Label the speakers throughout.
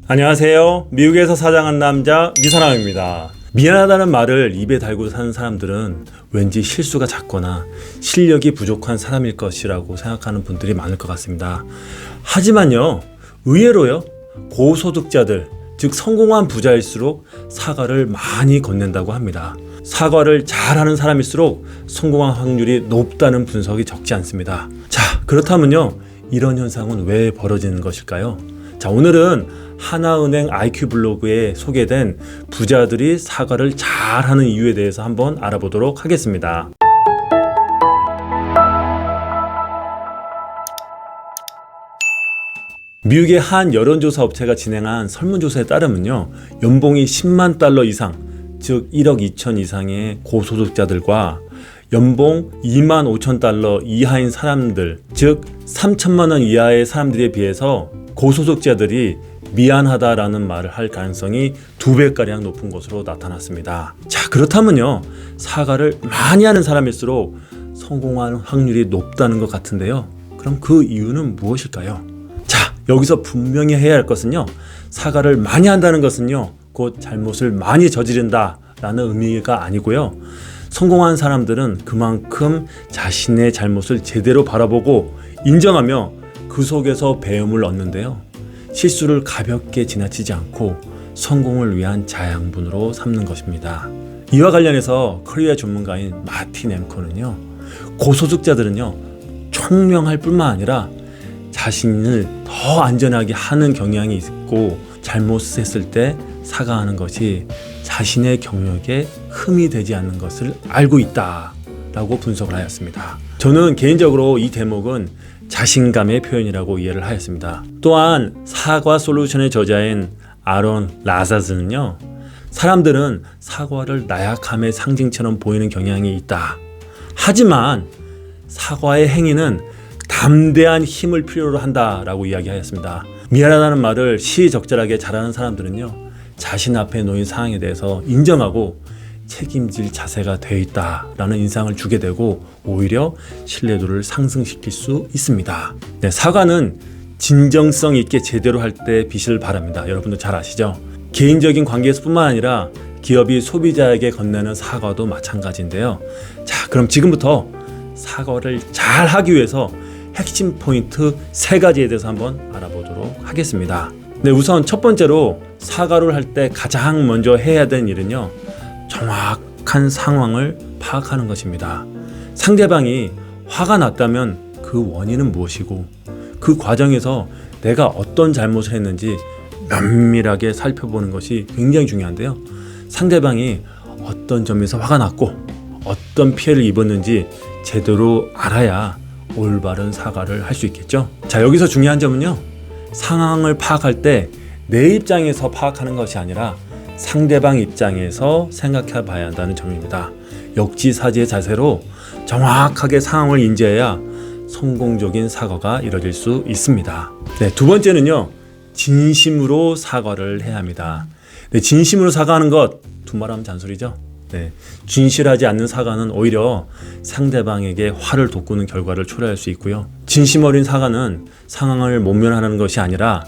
Speaker 1: 안녕하세요. 미국에서 사장한 남자 미사남입니다. 미안하다는 말을 입에 달고 사는 사람들은 왠지 실수가 작거나 실력이 부족한 사람일 것이라고 생각하는 분들이 많을 것 같습니다. 하지만요, 의외로요, 고소득자들, 즉 성공한 부자일수록 사과를 많이 건넨다고 합니다. 사과를 잘하는 사람일수록 성공한 확률이 높다는 분석이 적지 않습니다. 자, 그렇다면요, 이런 현상은 왜 벌어지는 것일까요? 자, 오늘은 하나은행 IQ 블로그에 소개된 부자들이 사과를 잘하는 이유에 대해서 한번 알아보도록 하겠습니다. 미국의 한 여론조사 업체가 진행한 설문조사에 따르면요, 연봉이 10만 달러 이상, 즉 1억 2천 이상의 고소득자들과 연봉 2만 5천 달러 이하인 사람들, 즉 3천만 원 이하의 사람들에 비해서 고소득자들이 미안하다라는 말을 할 가능성이 2배가량 높은 것으로 나타났습니다. 자, 그렇다면요, 사과를 많이 하는 사람일수록 성공하는 확률이 높다는 것 같은데요, 그럼 그 이유는 무엇일까요? 자, 여기서 분명히 해야 할 것은요, 사과를 많이 한다는 것은요, 곧 잘못을 많이 저지른다 라는 의미가 아니고요, 성공한 사람들은 그만큼 자신의 잘못을 제대로 바라보고 인정하며 그 속에서 배움을 얻는데요, 실수를 가볍게 지나치지 않고 성공을 위한 자양분으로 삼는 것입니다. 이와 관련해서 코리아 전문가인 마틴 엠커는요, 고소득자들은요, 총명할 뿐만 아니라 자신을 더 안전하게 하는 경향이 있고, 잘못했을 때 사과하는 것이 자신의 경력에 흠이 되지 않는 것을 알고 있다 라고 분석을 하였습니다. 저는 개인적으로 이 대목은 자신감의 표현이라고 이해를 하였습니다. 또한 사과 솔루션의 저자인 아론 라자즈는요, 사람들은 사과를 나약함의 상징처럼 보이는 경향이 있다. 하지만 사과의 행위는 담대한 힘을 필요로 한다라고 이야기하였습니다. 미안하다는 말을 시의적절하게 잘하는 사람들은요, 자신 앞에 놓인 상황에 대해서 인정하고 책임질 자세가 되어 있다라는 인상을 주게 되고 오히려 신뢰도를 상승시킬 수 있습니다. 네, 사과는 진정성 있게 제대로 할 때 빛을 발합니다. 여러분도 잘 아시죠? 개인적인 관계에서뿐만 아니라 기업이 소비자에게 건네는 사과도 마찬가지인데요. 자, 그럼 지금부터 사과를 잘 하기 위해서 핵심 포인트 3가지에 대해서 한번 알아보도록 하겠습니다. 네, 우선 첫 번째로 사과를 할 때 가장 먼저 해야 되는 일은요, 정확한 상황을 파악하는 것입니다. 상대방이 화가 났다면 그 원인은 무엇이고 그 과정에서 내가 어떤 잘못을 했는지 면밀하게 살펴보는 것이 굉장히 중요한데요, 상대방이 어떤 점에서 화가 났고 어떤 피해를 입었는지 제대로 알아야 올바른 사과를 할 수 있겠죠. 자, 여기서 중요한 점은요, 상황을 파악할 때 내 입장에서 파악하는 것이 아니라 상대방 입장에서 생각해 봐야 한다는 점입니다. 역지사지의 자세로 정확하게 상황을 인지해야 성공적인 사과가 이루어질 수 있습니다. 네, 두 번째는요, 진심으로 사과를 해야 합니다. 네, 진심으로 사과하는 것, 두말하면 잔소리죠. 네, 진실하지 않는 사과는 오히려 상대방에게 화를 돋구는 결과를 초래할 수 있고요, 진심 어린 사과는 상황을 모면하는 것이 아니라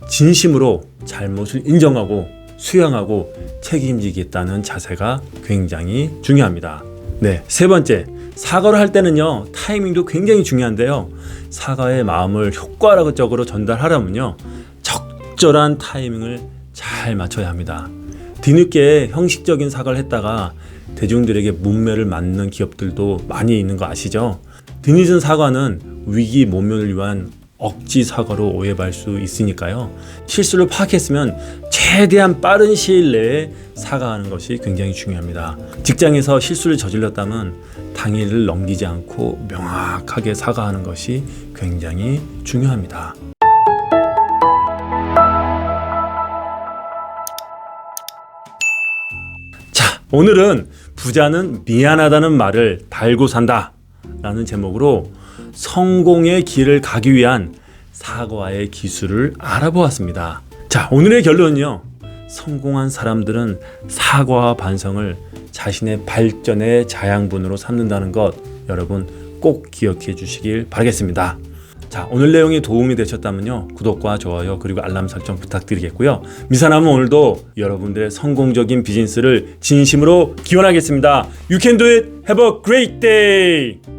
Speaker 1: 진심으로 잘못을 인정하고 수용하고 책임지겠다는 자세가 굉장히 중요합니다. 네, 세 번째, 사과를 할 때는요, 타이밍도 굉장히 중요한데요, 사과의 마음을 효과적으로 전달하려면요, 적절한 타이밍을 잘 맞춰야 합니다. 뒤늦게 형식적인 사과를 했다가 대중들에게 문매를 맞는 기업들도 많이 있는 거 아시죠? 뒤늦은 사과는 위기 모면을 위한 억지 사과로 오해받을 수 있으니까요, 실수를 파악했으면 최대한 빠른 시일 내에 사과하는 것이 굉장히 중요합니다. 직장에서 실수를 저질렀다면 당일을 넘기지 않고 명확하게 사과하는 것이 굉장히 중요합니다. 자, 오늘은 부자는 미안하다는 말을 달고 산다 라는 제목으로 성공의 길을 가기 위한 사과의 기술을 알아보았습니다. 자, 오늘의 결론은요, 성공한 사람들은 사과와 반성을 자신의 발전의 자양분으로 삼는다는 것, 여러분 꼭 기억해 주시길 바라겠습니다. 자, 오늘 내용이 도움이 되셨다면요, 구독과 좋아요 그리고 알람 설정 부탁드리겠고요. 미사남은 오늘도 여러분들의 성공적인 비즈니스를 진심으로 기원하겠습니다. You can do it. Have a great day.